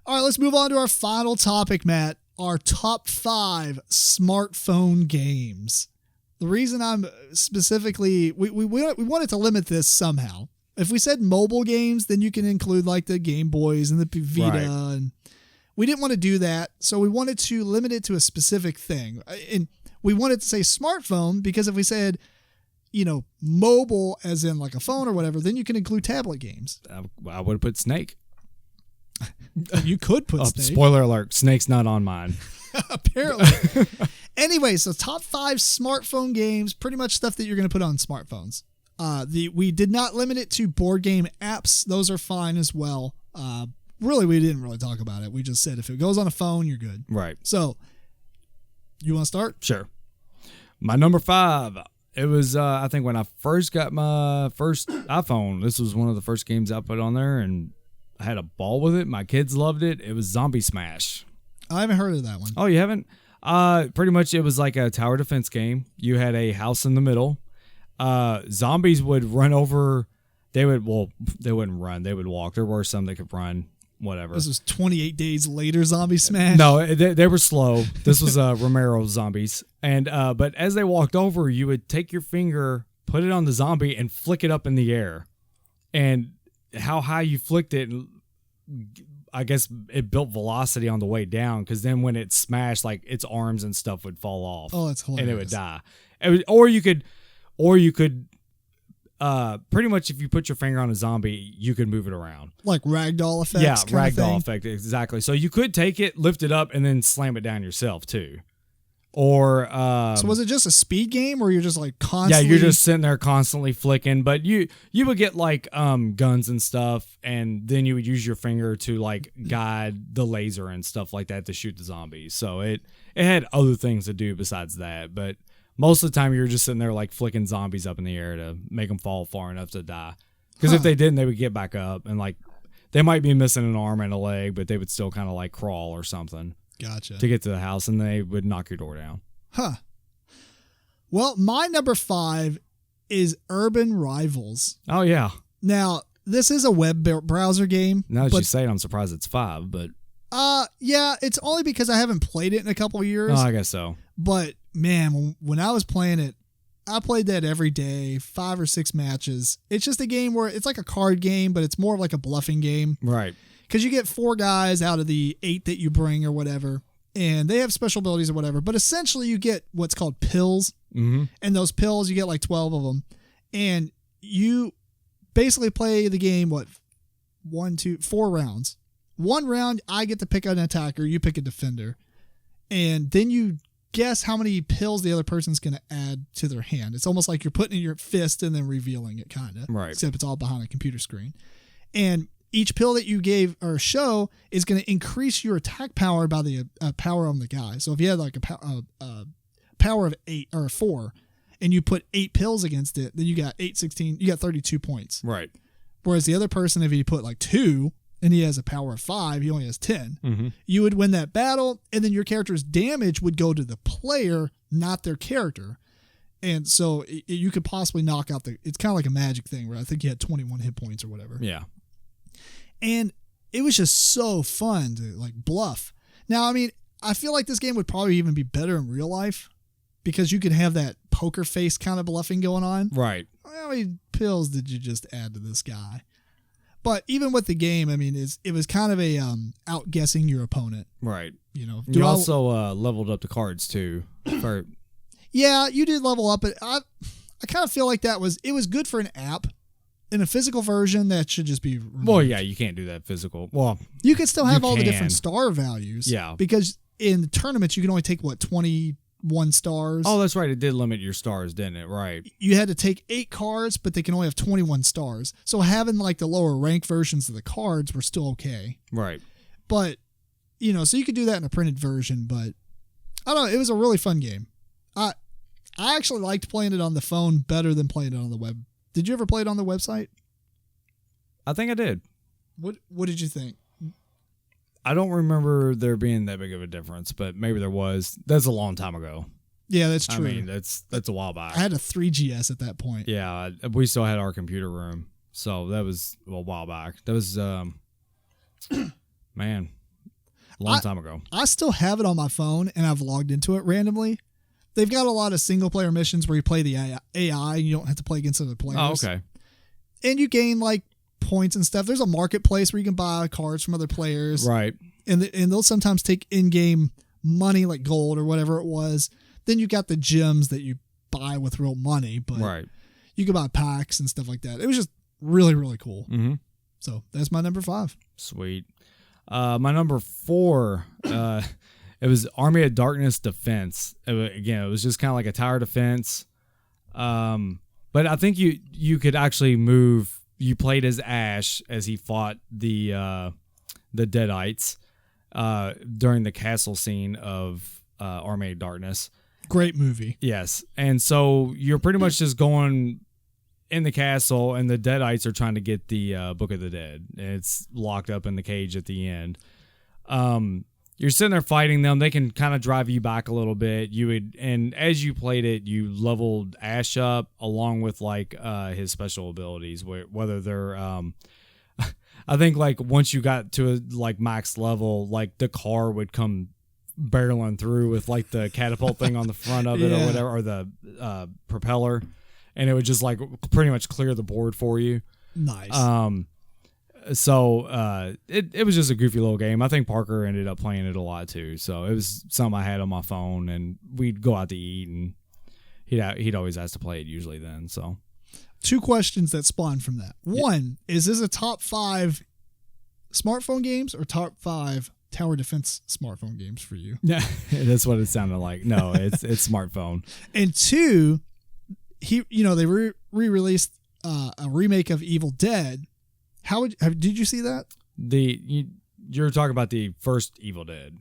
All right, let's move on to our final topic, Matt. Our top 5 smartphone games. The reason I'm specifically, we wanted to limit this somehow. If we said mobile games, then you can include like the Game Boys and the Vita. Right. And we didn't want to do that. So we wanted to limit it to a specific thing. And we wanted to say smartphone because if we said, mobile as in like a phone or whatever, then you can include tablet games. I would have put Snake. You could put Snake. Spoiler alert, Snake's not on mine. Apparently. Anyway, so top 5 smartphone games, pretty much stuff that you're going to put on smartphones. We did not limit it to board game apps. Those are fine as well. Really, we didn't really talk about it. We just said if it goes on a phone, you're good. Right. So, you want to start? Sure. My number 5. It was, I think, when I first got my first iPhone. This was one of the first games I put on there, and I had a ball with it. My kids loved it. It was Zombie Smash. I haven't heard of that one. Oh, you haven't? Pretty much it was like a tower defense game. You had a house in the middle. Zombies would run over. They wouldn't run. They would walk. There were some that could run, whatever. This was 28 days later Zombie Smash? No, they were slow. This was Romero zombies. And but as they walked over, you would take your finger, put it on the zombie, and flick it up in the air. And how high you flicked it, I guess it built velocity on the way down, because then when it smashed, like its arms and stuff would fall off. Oh, that's hilarious. And it would die. Or you could pretty much if you put your finger on a zombie, you could move it around. Like ragdoll effects? Yeah, ragdoll effect, exactly. So you could take it, lift it up, and then slam it down yourself too. Or so was it just a speed game, or you're just like constantly? Yeah, you're just sitting there constantly flicking, but you would get like guns and stuff, and then you would use your finger to like guide the laser and stuff like that to shoot the zombies. So it had other things to do besides that, but most of the time you were just sitting there like flicking zombies up in the air to make them fall far enough to die. Because if they didn't, they would get back up, and like they might be missing an arm and a leg, but they would still kind of like crawl or something. Gotcha. To get to the house, and they would knock your door down. Huh. Well, my number 5 is Urban Rivals. Oh, yeah. Now, this is a web browser game. Now that you say it, I'm surprised it's 5, but... Yeah, it's only because I haven't played it in a couple of years. Oh, I guess so. But, man, when I was playing it, I played that every day, 5 or 6 matches. It's just a game where it's like a card game, but it's more of like a bluffing game. Right. Because you get 4 guys out of the 8 that you bring or whatever, and they have special abilities or whatever. But essentially, you get what's called pills, and those pills, you get like 12 of them, and you basically play the game, 4 rounds. 1 round, I get to pick an attacker, you pick a defender, and then you guess how many pills the other person's going to add to their hand. It's almost like you're putting in your fist and then revealing it, kind of. Right. Except it's all behind a computer screen. And each pill that you gave or show is going to increase your attack power by the power on the guy. So if you had like a power of 8 or 4 and you put 8 pills against it, then you got 16, you got 32 points. Right. Whereas the other person, if you put like 2 and he has a power of 5, he only has 10, you would win that battle, and then your character's damage would go to the player, not their character. And so you could possibly knock out it's kind of like a magic thing where I think you had 21 hit points or whatever. Yeah. And it was just so fun to like bluff. Now, I mean, I feel like this game would probably even be better in real life because you could have that poker face kind of bluffing going on. Right. How many pills did you just add to this guy? But even with the game, I mean, it was kind of a outguessing your opponent. Right. You also leveled up the cards too. Yeah, you did level up, but I kind of feel like it was good for an app. In a physical version, that should just be removed. Well, yeah, you can't do that physical. Well, you can still have all the different star values. Yeah. Because in the tournaments, you can only take, 21 stars? Oh, that's right. It did limit your stars, didn't it? Right. You had to take 8 cards, but they can only have 21 stars. So having like the lower rank versions of the cards were still okay. Right. But, so you could do that in a printed version, but I don't know. It was a really fun game. I actually liked playing it on the phone better than playing it on the web. Did you ever play it on the website? I think I did. What did you think? I don't remember there being that big of a difference, but maybe there was. That's a long time ago. Yeah, that's true. I mean, that's a while back. I had a 3GS at that point. Yeah, we still had our computer room, so that was a while back. That was, man, a long time ago. I still have it on my phone, and I've logged into it randomly. They've got a lot of single-player missions where you play the AI, and you don't have to play against other players. Oh, okay. And you gain, like, points and stuff. There's a marketplace where you can buy cards from other players. Right. And they'll sometimes take in-game money, like gold or whatever it was. Then you got the gems that you buy with real money, but right. you can buy packs and stuff like that. It was just really, really cool. Mm-hmm. So that's my number 5. Sweet. My number 4, it was Army of Darkness Defense. It was just kind of like a tower defense. But I think you could actually move. You played as Ash as he fought the Deadites during the castle scene of Army of Darkness. Great movie. Yes. And so you're pretty much just going in the castle, and the Deadites are trying to get the Book of the Dead. And it's locked up in the cage at the end. You're sitting there fighting them. They can kind of drive you back a little bit. And as you played it, you leveled Ash up along with like his special abilities, whether they're I think like once you got to like max level, like the car would come barreling through with like the catapult thing on the front of it or whatever, or the propeller, and it would just like pretty much clear the board for you. Nice. So it was just a goofy little game. I think Parker ended up playing it a lot too. So it was something I had on my phone, and we'd go out to eat, and he'd always ask to play it usually then. So 2 questions that spawned from that. One, is this a top 5 smartphone games or top 5 tower defense smartphone games for you? Yeah, that's what it sounded like. No, it's smartphone. And 2, they re-released a remake of Evil Dead. Did you see that? You're talking about the first Evil Dead.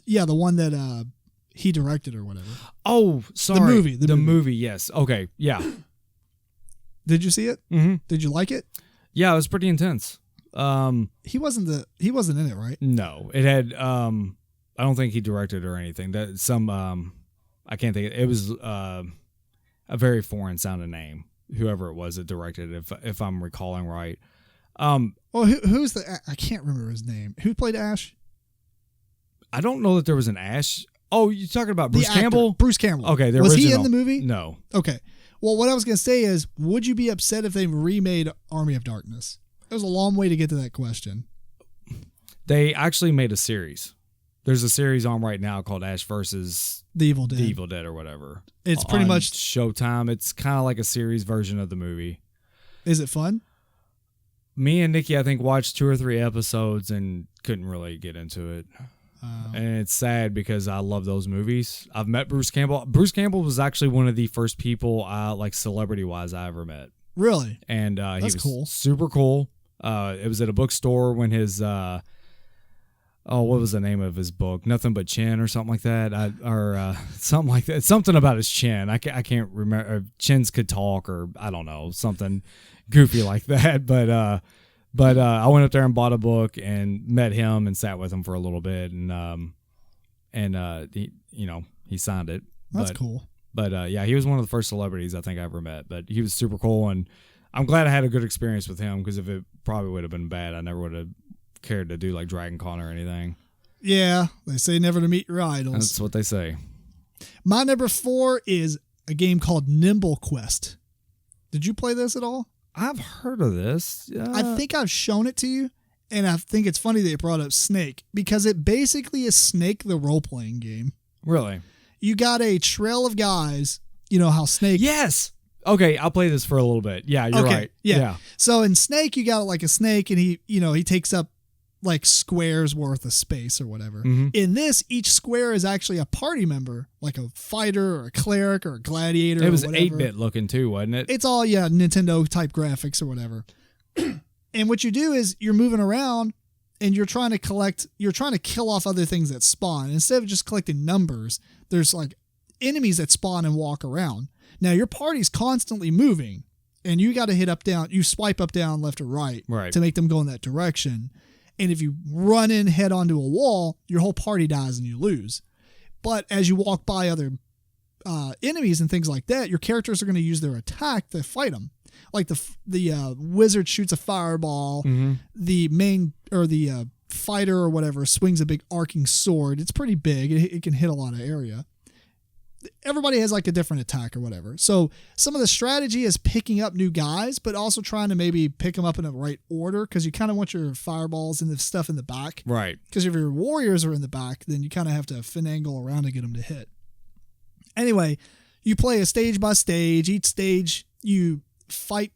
Yeah, the one that he directed or whatever. Oh, sorry. The movie, yes. Okay, yeah. Did you see it? Mm-hmm. Did you like it? Yeah, it was pretty intense. He wasn't in it, right? No, it had. I don't think he directed or anything. That I can't think. It was a very foreign sounding name. Whoever it was that directed it, if I'm recalling right. Well, who's I can't remember his name. Who played Ash? I don't know that there was an Ash. Oh, you're talking about Bruce Campbell? Bruce Campbell. Okay, was original. he in the movie? No. Okay. Well, what I was going to say is, would you be upset if they remade Army of Darkness? It was a long way to get to that question. They actually made a series. There's a series on right now called Ash versus The Evil Dead or whatever. It's pretty much Showtime. It's kind of like a series version of the movie. Is it fun? Me and Nikki, I think, watched 2 or 3 episodes and couldn't really get into it. And it's sad because I love those movies. I've met Bruce Campbell. Bruce Campbell was actually one of the first people, like celebrity-wise, I ever met. Really? And he was cool. Super cool. It was at a bookstore when his what was the name of his book? Nothing But Chin or something like that, something like that. Something about his chin. I can't remember. Chins could talk, or I don't know, something goofy like that. But I went up there and bought a book and met him and sat with him for a little bit, and he signed it. That's cool. But yeah, he was one of the first celebrities I think I ever met. But he was super cool, and I'm glad I had a good experience with him, because if it probably would have been bad, I never would have cared to do like Dragon Con or anything. Yeah, they say never to meet your idols. That's what they say. My number 4 is a game called Nimble Quest. Did you play this at all? I've heard of this. I think I've shown it to you, and I think it's funny that you brought up Snake, because it basically is Snake the role-playing game. Really? You got a trail of guys. You know how Snake... Yes! Okay, I'll play this for a little bit. Yeah, you're right. Yeah. So in Snake, you got like a snake, and he takes up like squares worth of space or whatever. Mm-hmm. In this, each square is actually a party member, like a fighter or a cleric or a gladiator. It was or whatever. 8-bit looking too, wasn't it? It's all Nintendo type graphics or whatever. And what you do is you're moving around and you're trying to kill off other things that spawn. Instead of just collecting numbers, there's like enemies that spawn and walk around. Now your party's constantly moving, and you got to hit up, down. You swipe up, down, left, or right to make them go in that direction. And if you run in head onto a wall, your whole party dies and you lose. But as you walk by other enemies and things like that, your characters are going to use their attack to fight them. Like the wizard shoots a fireball. Mm-hmm. The fighter or whatever swings a big arcing sword. It's pretty big. It can hit a lot of area. Everybody has like a different attack or whatever. So some of the strategy is picking up new guys, but also trying to maybe pick them up in the right order, because you kind of want your fireballs and the stuff in the back. Right. Because if your warriors are in the back, then you kind of have to finagle around to get them to hit. Anyway, you play a stage by stage. Each stage you fight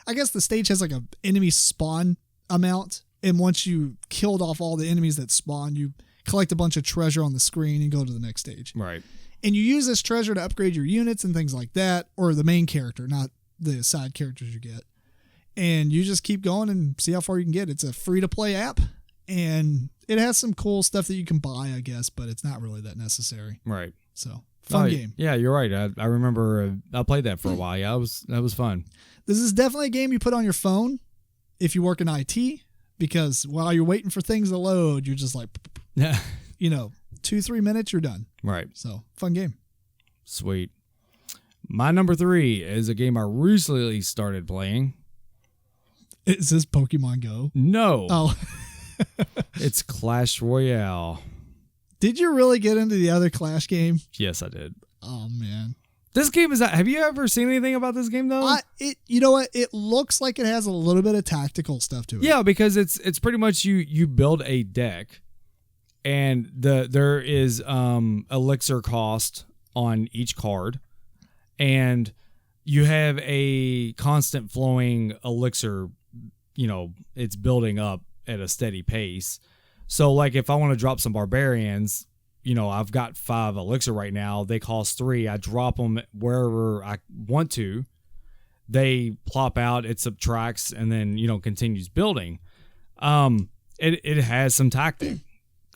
I guess the stage has like a enemy spawn amount. And once you killed off all the enemies that spawn, you collect a bunch of treasure on the screen and go to the next stage. Right. And you use this treasure to upgrade your units and things like that, or the main character, not the side characters you get. And you just keep going and see how far you can get. It's a free-to-play app, and it has some cool stuff that you can buy, I guess, but it's not really that necessary. Right. So, fun game. Yeah, you're right. I remember I played that for a while. Yeah, that was fun. This is definitely a game you put on your phone if you work in IT, because while you're waiting for things to load, you're just like, yeah, 2-3 minutes, you're done. Right. So, fun game. Sweet. My number 3 is a game I recently started playing. Is this Pokemon Go? No. Oh. It's Clash Royale. Did you really get into the other Clash game? Yes, I did. Oh, man. This game have you ever seen anything about this game though? You know what? It looks like it has a little bit of tactical stuff to it. Yeah, because it's pretty much you build a deck, and there is elixir cost on each card, and you have a constant flowing elixir. It's building up at a steady pace. So like if I want to drop some barbarians, I've got 5 elixir right now. They cost 3. I drop them wherever I want to. They plop out, it subtracts, and then, continues building. It has some tactic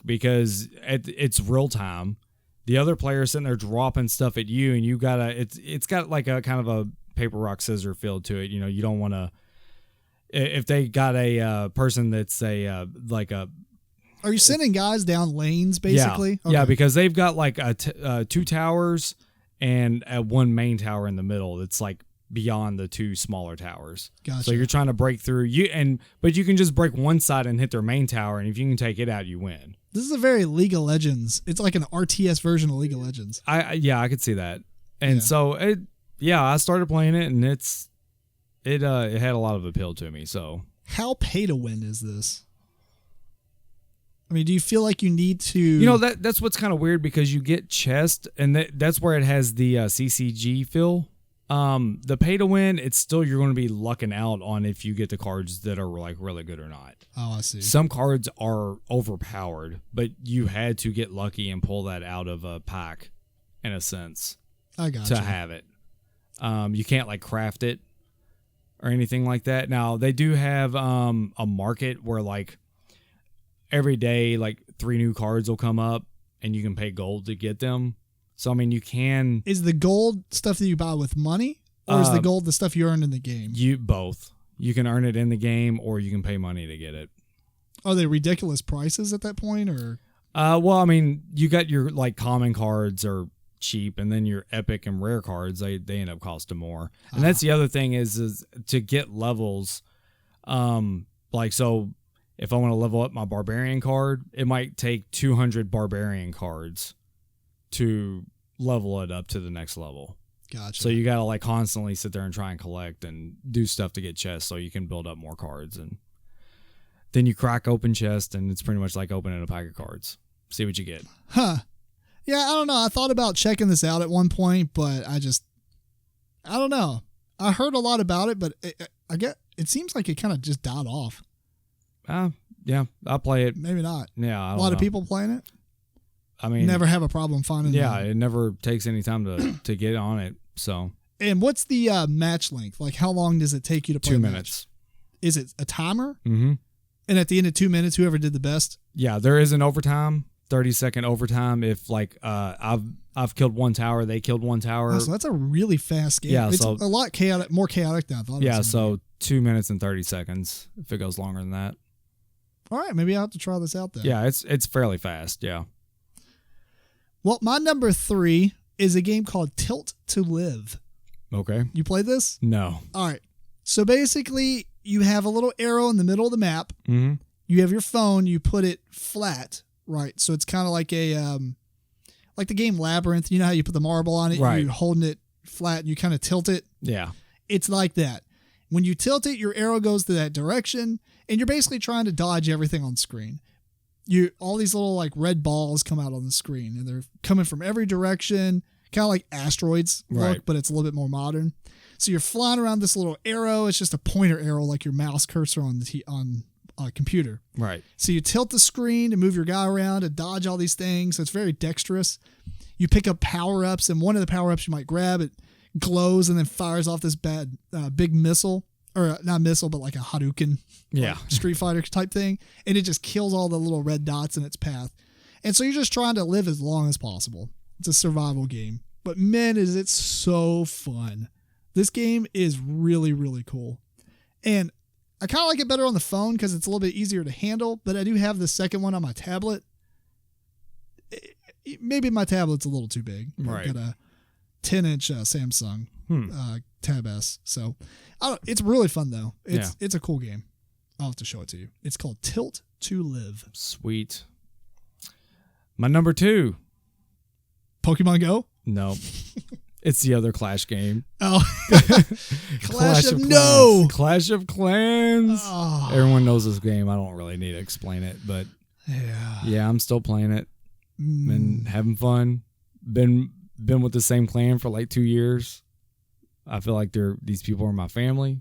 because it's real time. The other player's sitting there dropping stuff at you, and you gotta, it's got like a kind of a paper, rock, scissor feel to it. You don't want to, if they got a person that's Are you sending guys down lanes, basically? Yeah, okay. Yeah, because they've got like 2 towers and one main tower in the middle that's like beyond the 2 smaller towers. Gotcha. So you're trying to break through but you can just break one side and hit their main tower, and if you can take it out, you win. This is a very League of Legends. It's like an RTS version of League of Legends. I could see that. And so I started playing it, and it had a lot of appeal to me. So how pay to win is this? I mean, do you feel like you need to... That's what's kind of weird, because you get chest, and that's where it has the CCG feel. The pay to win, it's still, you're going to be lucking out on if you get the cards that are like really good or not. Oh, I see. Some cards are overpowered, but you had to get lucky and pull that out of a pack, in a sense. I got to have it. You can't like craft it or anything like that. Now they do have a market where like every day, like 3 new cards will come up, and you can pay gold to get them. So, I mean, you can... Is the gold stuff that you buy with money, or is the gold the stuff you earn in the game? Both. You can earn it in the game, or you can pay money to get it. Are they ridiculous prices at that point, or? Well, I mean, you got your like common cards are cheap, and then your epic and rare cards, they end up costing more. And that's the other thing is to get levels. So if I want to level up my barbarian card, it might take 200 barbarian cards to level it up to the next level. Gotcha. So you got to like constantly sit there and try and collect and do stuff to get chests so you can build up more cards. And then you crack open chest, and it's pretty much like opening a pack of cards. See what you get. Huh. Yeah, I don't know. I thought about checking this out at one point, but I don't know. I heard a lot about it, but it seems like it kind of just died off. Yeah, I'll play it. Maybe not. Yeah, a lot of people playing it. I mean, never have a problem finding. Yeah, it never takes any time to get on it. So. And what's the match length? Like, how long does it take you to play? 2 minutes. Is it a timer? Mm-hmm. And at the end of 2 minutes, whoever did the best? Yeah, there is an overtime, 30-second overtime. If like I've killed one tower, they killed one tower. Oh, so that's a really fast game. Yeah, it's a lot chaotic, more chaotic than I thought. Yeah, so 2 minutes and 30 seconds. If it goes longer than that. All right, maybe I'll have to try this out then. Yeah, it's fairly fast. Yeah. Well, my number 3 is a game called Tilt to Live. Okay. You played this? No. All right. So basically, you have a little arrow in the middle of the map, mm-hmm. you have your phone, you put it flat, right? So it's kind of like like the game Labyrinth. You know how you put the marble on it, right. you're holding it flat, and you kind of tilt it. Yeah. It's like that. When you tilt it, your arrow goes to that direction, and you're basically trying to dodge everything on screen. All these little like red balls come out on the screen, and they're coming from every direction, kind of like asteroids look, but it's a little bit more modern. So you're flying around this little arrow. It's just a pointer arrow, like your mouse cursor on a computer. Right. So you tilt the screen to move your guy around and dodge all these things. So it's very dexterous. You pick up power-ups, and one of the power-ups you might grab, it glows and then fires off this big missile, or not missile, but like a Hadouken, like Street Fighter type thing, and it just kills all the little red dots in its path. And so you're just trying to live as long as possible. It's a survival game, but man, is it so fun. This game is really, really cool. And I kind of like it better on the phone because it's a little bit easier to handle, but I do have the second one on my tablet. Maybe my tablet's a little too big. Right. I've got a 10-inch Samsung Tab S. So it's really fun, though. It's a cool game. I'll have to show it to you. It's called Tilt to Live. Sweet. My number 2. Pokemon Go? No. It's the other Clash game. Oh. Clash of Clans. No. Clash of Clans. Oh. Everyone knows this game. I don't really need to explain it, but yeah, I'm still playing it. Been having fun. Been with the same clan for like 2 years. I feel like these people are my family.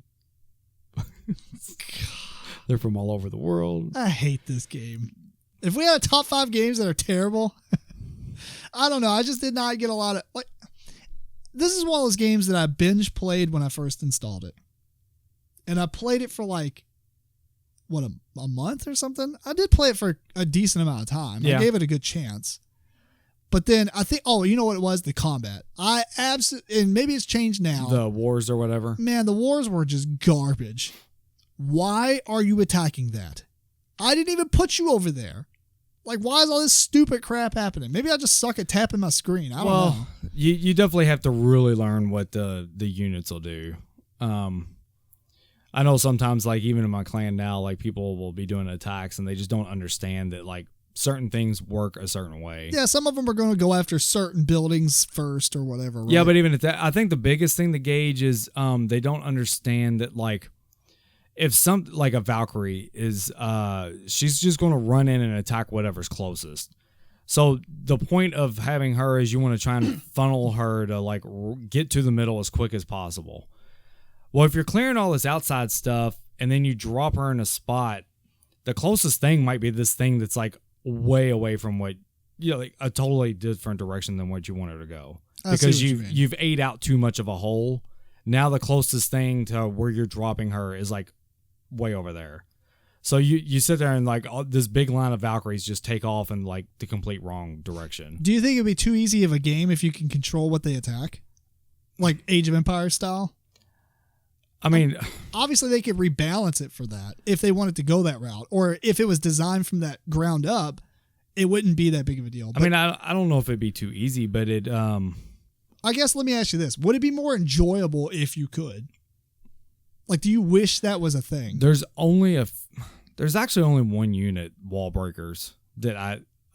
They're from all over the world. I hate this game. If we had a top 5 games that are terrible, I don't know. I just did not get a lot of like. This is one of those games that I binge played when I first installed it, and I played it for like a month or something. I did play it for a decent amount of time. I gave it a good chance. But then I think, you know what it was? The combat. And maybe it's changed now. The wars or whatever. Man, the wars were just garbage. Why are you attacking that? I didn't even put you over there. Like, why is all this stupid crap happening? Maybe I just suck at tapping my screen. I don't know. You definitely have to really learn what the units will do. I know sometimes, like, even in my clan now, like, people will be doing attacks and they just don't understand that, like, certain things work a certain way. Yeah, some of them are going to go after certain buildings first or whatever. Right? Yeah, but even at that, I think the biggest thing to gauge is they don't understand that, like, if like a Valkyrie is, she's just going to run in and attack whatever's closest. So the point of having her is you want to try and funnel her to, like, get to the middle as quick as possible. Well, if you're clearing all this outside stuff and then you drop her in a spot, the closest thing might be this thing that's like way away from what, like a totally different direction than what you want her to go. Because you've ate out too much of a hole. Now the closest thing to where you're dropping her is like way over there. So you sit there and like this big line of Valkyries just take off in like the complete wrong direction. Do you think it'd be too easy of a game if you can control what they attack? Like Age of Empires style? I mean, obviously they could rebalance it for that if they wanted to go that route, or if it was designed from that ground up, it wouldn't be that big of a deal. But, I mean, I don't know if it'd be too easy, but I guess let me ask you this: would it be more enjoyable if you could? Like, do you wish that was a thing? There's actually only one unit, Wall Breakers, that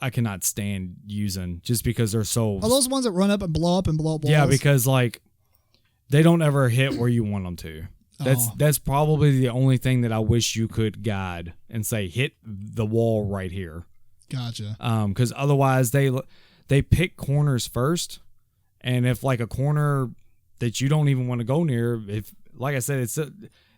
I cannot stand using just because they're so. Are those ones that run up and blow up walls? Yeah, because like they don't ever hit where you want them to. That's probably the only thing that I wish you could guide and say hit the wall right here. Gotcha. Because otherwise they pick corners first, and if like a corner that you don't even want to go near, if like I said, it's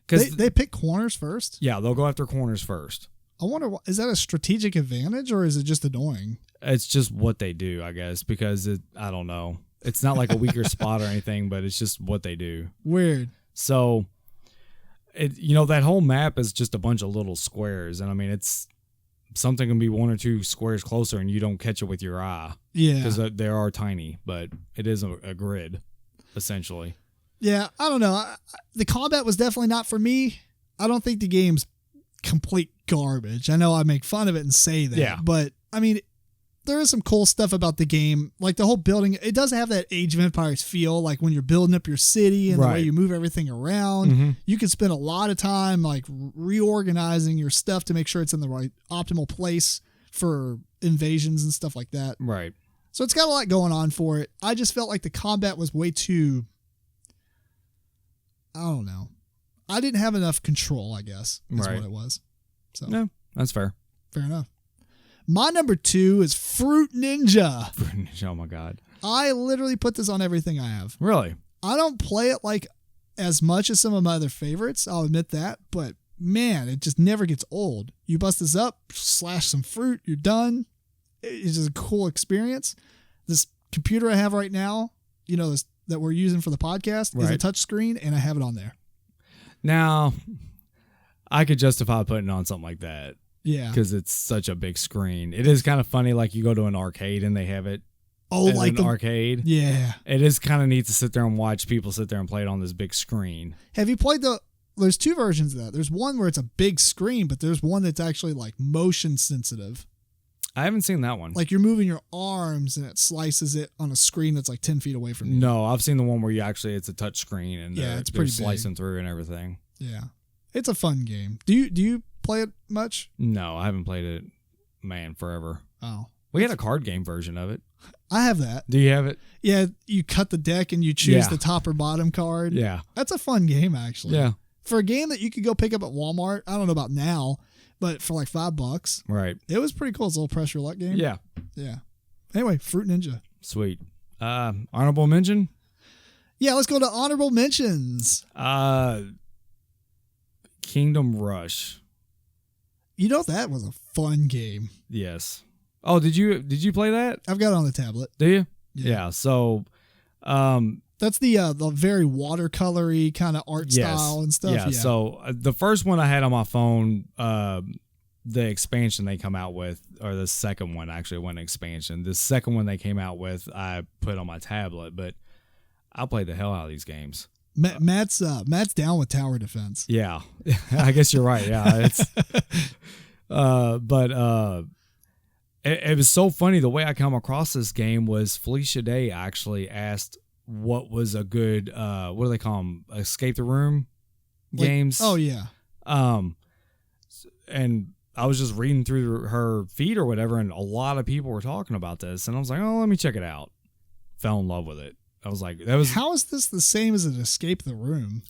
because they pick corners first. Yeah, they'll go after corners first. I wonder, is that a strategic advantage or is it just annoying? It's just what they do, I guess, because I don't know. It's not like a weaker spot or anything, but it's just what they do. Weird. So, that whole map is just a bunch of little squares, and I mean, it's something can be one or two squares closer, and you don't catch it with your eye. Yeah, because they are tiny, but it is a grid, essentially. Yeah, I don't know. The combat was definitely not for me. I don't think the game's complete garbage. I know I make fun of it and say that, but I mean, there is some cool stuff about the game. Like the whole building, it does have that Age of Empires feel, like when you're building up your city and the way you move everything around. You can spend a lot of time like reorganizing your stuff to make sure it's in the right optimal place for invasions and stuff like that. Right. So it's got a lot going on for it. I just felt like the combat was way too, I don't know. I didn't have enough control, I guess, is what it was. So no, that's fair. Fair enough. My number 2 is Fruit Ninja. Fruit Ninja, oh my God. I literally put this on everything I have. Really? I don't play it like as much as some of my other favorites, I'll admit that, but man, it just never gets old. You bust this up, slash some fruit, you're done. It's just a cool experience. This computer I have right now, you know, this that we're using for the podcast is a touch screen, and I have it on there. Now, I could justify putting on something like that. Yeah. Because it's such a big screen. It is kind of funny, like you go to an arcade and they have it in an arcade. Yeah. It is kind of neat to sit there and watch people sit there and play it on this big screen. Have you played there's 2 versions of that. There's one where it's a big screen, but there's one that's actually like motion sensitive. I haven't seen that one. Like you're moving your arms and it slices it on a screen that's like 10 feet away from you. No, I've seen the one where it's a touch screen and it's pretty slicing through and everything. Yeah. It's a fun game. Do you play it much? No, I haven't played it, forever. Oh. We had a card game version of it. I have that. Do you have it? Yeah, you cut the deck and you choose the top or bottom card. Yeah. That's a fun game, actually. Yeah. For a game that you could go pick up at Walmart, I don't know about now, but for like $5. Right. It was pretty cool. It's a little pressure luck game. Yeah. Yeah. Anyway, Fruit Ninja. Sweet. Honorable mention? Yeah, let's go to honorable mentions. Kingdom Rush. You know, that was a fun game. Yes. Oh, did you play that? I've got it on the tablet. Do you? Yeah. So, that's the very watercolory kind of art style and stuff. Yeah. So the first one I had on my phone, the expansion they come out with, or the second one actually wasn't an expansion. The second one they came out with, I put on my tablet, but I played the hell out of these games. Matt's down with tower defense. Yeah, I guess you're right. Yeah, it's it was so funny. The way I come across this game was Felicia Day actually asked what was a good what do they call them, escape the room games. Oh yeah. And I was just reading through her feed or whatever, and a lot of people were talking about this, and I was like, oh, let me check it out. Fell in love with it. I was like, how is this the same as an escape the room?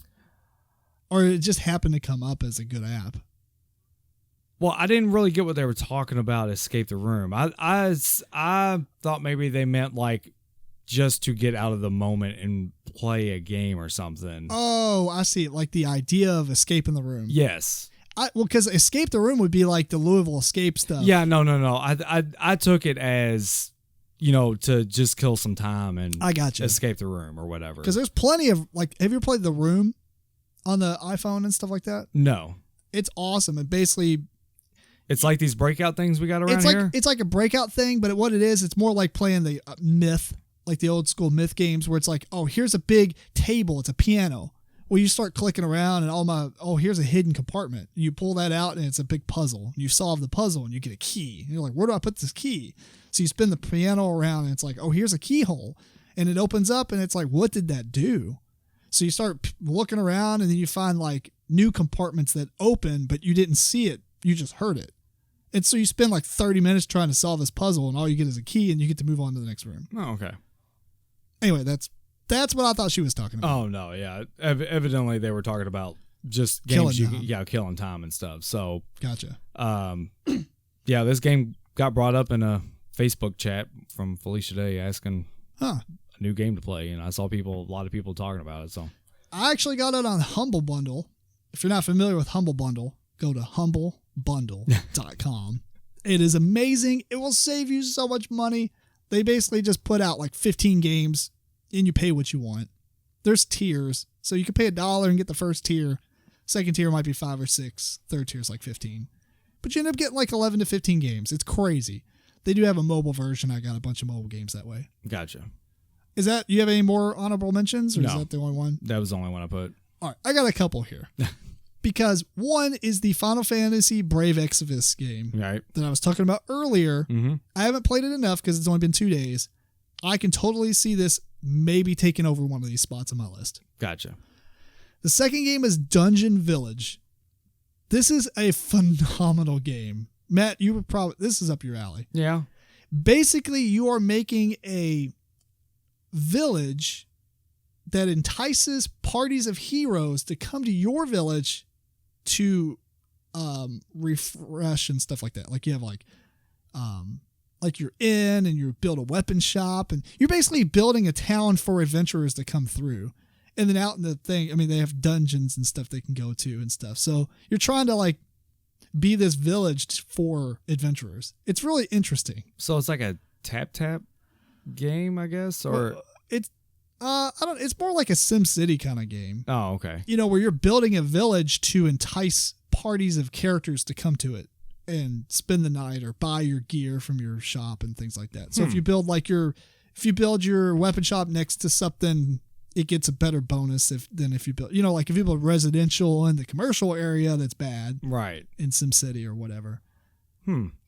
Or it just happened to come up as a good app? Well, I didn't really get what they were talking about, escape the room. I thought maybe they meant like just to get out of the moment and play a game or something. Oh, I see. Like the idea of escaping the room. Yes. Because escape the room would be like the Louisville escape stuff. Yeah, no. I took it as, to just kill some time and I gotcha. Escape the room or whatever. Because there's plenty of, like, have you ever played The Room on the iPhone and stuff like that? No. It's awesome. And basically, it's like these breakout things we got around here? It's like a breakout thing, but what it is, it's more like playing the Myth, like the old school Myth games where it's like, oh, here's a big table. It's a piano. Well, you start clicking around and here's a hidden compartment. You pull that out and it's a big puzzle. You solve the puzzle and you get a key. And you're like, where do I put this key? So you spin the piano around and it's like, oh, here's a keyhole. And it opens up and it's like, what did that do? So you start looking around and then you find like new compartments that open, but you didn't see it. You just heard it. And so you spend like 30 minutes trying to solve this puzzle and all you get is a key and you get to move on to the next room. Oh, okay. Anyway, that's what I thought she was talking about. Oh, no, yeah. Evidently, they were talking about just games killing time and stuff. So, gotcha. Yeah, this game got brought up in a Facebook chat from Felicia Day asking a new game to play, and I saw a lot of people talking about it. So, I actually got it on Humble Bundle. If you're not familiar with Humble Bundle, go to humblebundle.com. It is amazing. It will save you so much money. They basically just put out like 15 games. And you pay what you want. There's tiers. So you can pay $1 and get the first tier. Second tier might be 5 or 6. Third tier is like 15. But you end up getting like 11 to 15 games. It's crazy. They do have a mobile version. I got a bunch of mobile games that way. Gotcha. You have any more honorable mentions? Or is that the only one? That was the only one I put. All right. I got a couple here. because one is the Final Fantasy Brave Exvius game Right. that I was talking about earlier. Mm-hmm. I haven't played it enough because it's only been 2 days. I can totally see this maybe taking over one of these spots on my list. Gotcha. The second game is Dungeon Village. This is a phenomenal game. Matt, you were probably, this is up your alley. Yeah. Basically, you are making a village that entices parties of heroes to come to your village to refresh and stuff like that. Like you have like you're in and you build a weapon shop and you're basically building a town for adventurers to come through. And then out in the thing, I mean, they have dungeons and stuff they can go to and stuff. So you're trying to like be this village for adventurers. It's really interesting. So it's like a tap game, I guess, or it's it's more like a SimCity kind of game. oh, okay. You know, where you're building a village to entice parties of characters to come to it and spend the night or buy your gear from your shop and things like that. So if you build your weapon shop next to something, it gets a better bonus than if you build, you know, like if you build residential in the commercial area, that's bad. Right. In SimCity or whatever.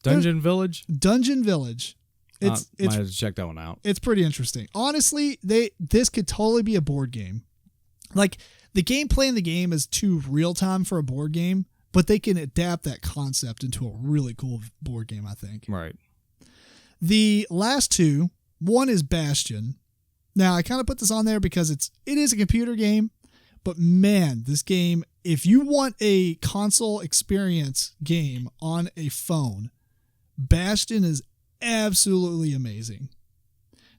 Dungeon Village? Dungeon Village. It's might have to check that one out. It's pretty interesting. Honestly, this could totally be a board game. Like the gameplay in the game is too real time for a board game, but they can adapt that concept into a really cool board game, I think. Right. The last two, one is Bastion. Now, I kind of put this on there because it is a computer game, but man, this game, if you want a console experience game on a phone, Bastion is absolutely amazing.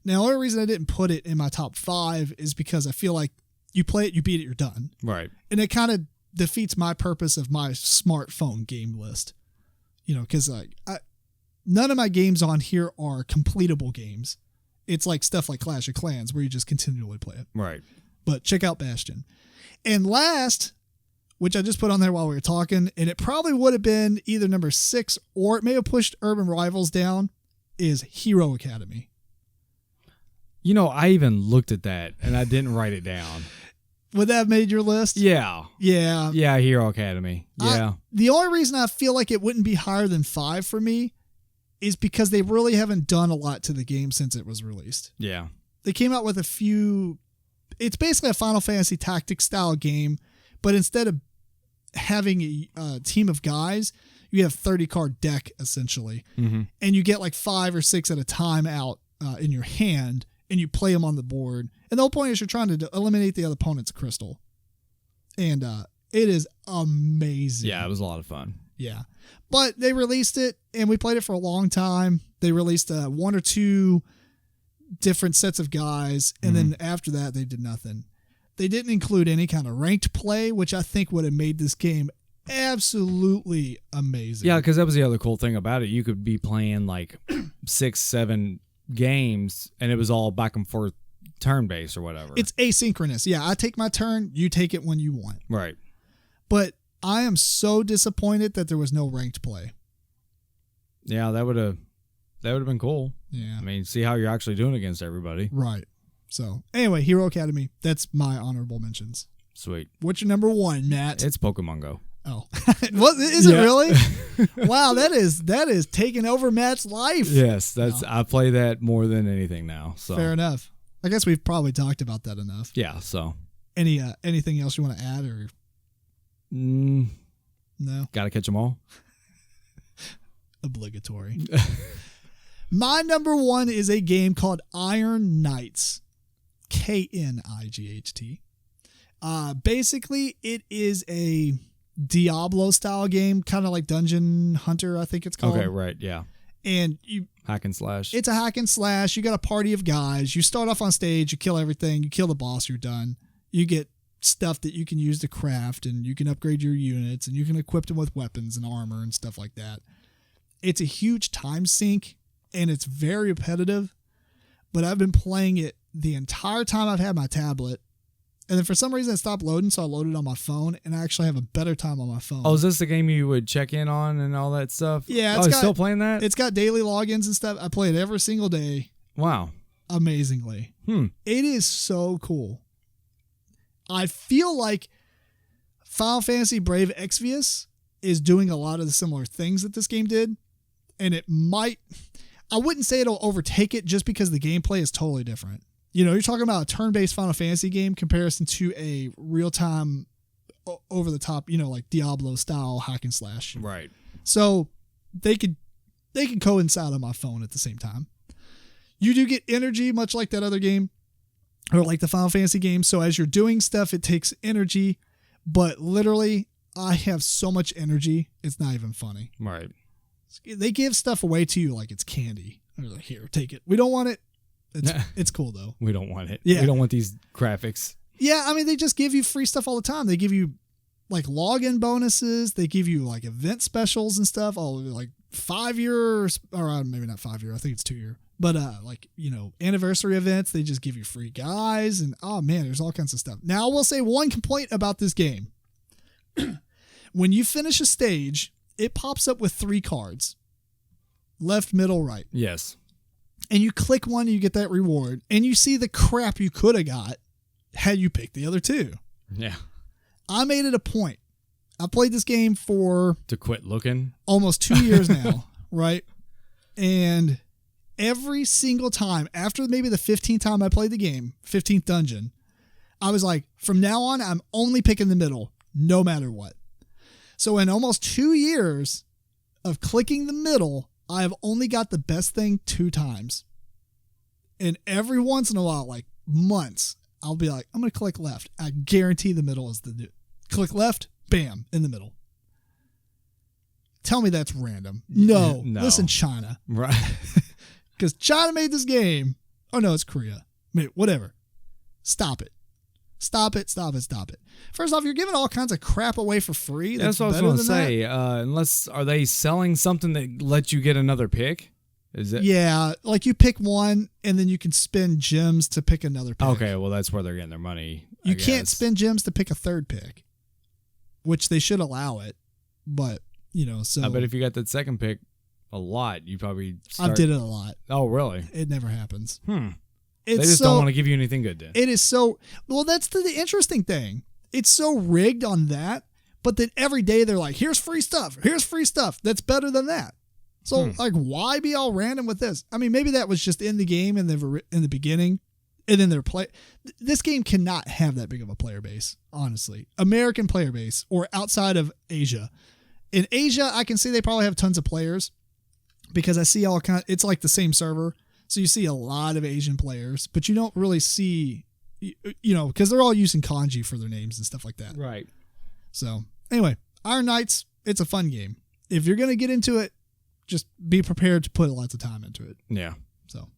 Now, the only reason I didn't put it in my top 5 is because I feel like you play it, you beat it, you're done. Right. And it kind of defeats my purpose of my smartphone game list. You know, because none of my games on here are completable games. It's like stuff like Clash of Clans where you just continually play it. Right. But check out Bastion. And last, which I just put on there while we were talking, and it probably would have been either number 6 or it may have pushed Urban Rivals down, is Hero Academy. You know, I even looked at that and I didn't write it down. Would that have made your list? Yeah. Yeah. Yeah, Hero Academy. Yeah. The only reason I feel like it wouldn't be higher than 5 for me is because they really haven't done a lot to the game since it was released. Yeah. They came out with a few... It's basically a Final Fantasy Tactics style game, but instead of having a team of guys, you have 30-card deck, essentially. Mm-hmm. And you get like 5 or 6 at a time out in your hand, and you play them on the board. And the whole point is you're trying to eliminate the other opponent's crystal. And it is amazing. Yeah, it was a lot of fun. Yeah. But they released it, and we played it for a long time. They released 1 or 2 different sets of guys, and then after that, they did nothing. They didn't include any kind of ranked play, which I think would have made this game absolutely amazing. Yeah, because that was the other cool thing about it. You could be playing like 6, 7 games, and it was all back and forth turn-based or whatever. It's asynchronous. Yeah, I take my turn, you take it when you want. Right. But I am so disappointed that there was no ranked play. Yeah, that would have been cool. Yeah. I mean, see how you're actually doing against everybody. Right. So, anyway, Hero Academy, that's my honorable mentions. Sweet. What's your number 1, Matt? It's Pokemon Go. Oh. What is it really? Wow, that is taking over Matt's life. Yes, I play that more than anything now. So fair enough. I guess we've probably talked about that enough. Yeah, so anything else you want to add or no? Gotta catch them all. Obligatory. My number 1 is a game called Iron Knights. Knight. Basically, it is a Diablo style game, kind of like Dungeon Hunter, I think it's called. Okay, right, yeah. And hack and slash. It's a hack and slash. You got a party of guys. You start off on stage, you kill everything, you kill the boss, you're done. You get stuff that you can use to craft, and you can upgrade your units, and you can equip them with weapons and armor and stuff like that. It's a huge time sink, and it's very repetitive, but I've been playing it the entire time I've had my tablet. And then for some reason it stopped loading, so I loaded it on my phone, and I actually have a better time on my phone. Oh, is this the game you would check in on and all that stuff? Yeah. It's still playing that? It's got daily logins and stuff. I play it every single day. Wow. Amazingly. It is so cool. I feel like Final Fantasy Brave Exvius is doing a lot of the similar things that this game did. And it might, I wouldn't say it'll overtake it just because the gameplay is totally different. You know, you're talking about a turn-based Final Fantasy game comparison to a real-time, over-the-top, you know, like Diablo-style hack and slash. Right. So they can coincide on my phone at the same time. You do get energy, much like that other game, or like the Final Fantasy game. So as you're doing stuff, it takes energy. But literally, I have so much energy, it's not even funny. Right. They give stuff away to you like it's candy. They're like, here, take it. We don't want it. It's cool, though. We don't want it. Yeah. We don't want these graphics. Yeah, I mean, they just give you free stuff all the time. They give you, like, login bonuses. They give you, like, event specials and stuff. Oh, like, 5 years, or maybe not 5 year. I think it's 2 year. But, like, you know, anniversary events, they just give you free guys. And, oh, man, there's all kinds of stuff. Now, I will say one complaint about this game. When you finish a stage, it pops up with 3 cards. Left, middle, right. Yes. And you click one and you get that reward. And you see the crap you could have got had you picked the other 2. Yeah. I made it a point. I played this game for... To quit looking? Almost 2 years now, right? And every single time, after maybe the 15th time I played the game, 15th dungeon, I was like, from now on, I'm only picking the middle, no matter what. So in almost 2 years of clicking the middle, I have only got the best thing 2 times. And every once in a while, like months, I'll be like, I'm going to click left. I guarantee the middle is the new. Click left, bam, in the middle. Tell me that's random. No. Listen, China. Right. Because China made this game. Oh, no, it's Korea. Whatever. Stop it. Stop it. First off, you're giving all kinds of crap away for free. That's what I was going to say. Unless, are they selling something that lets you get another pick? Is it? Yeah, like you pick one and then you can spend gems to pick another pick. Okay, well, that's where they're getting their money. You can't spend gems to pick a third pick, which they should allow it. But, you know, so. I bet if you got that second pick a lot, you probably I did it a lot. Oh, really? It never happens. They just don't want to give you anything good then. It is so, well, that's the interesting thing. It's so rigged on that, but then every day they're like, here's free stuff. That's better than that. So, like, why be all random with this? I mean, maybe that was just in the game in the beginning, and then this game cannot have that big of a player base, honestly. American player base, or outside of Asia. In Asia, I can see they probably have tons of players, because I see it's like the same server. So you see a lot of Asian players, but you don't really see, you know, because they're all using kanji for their names and stuff like that. Right. So anyway, Iron Knights, it's a fun game. If you're going to get into it, just be prepared to put lots of time into it. Yeah. So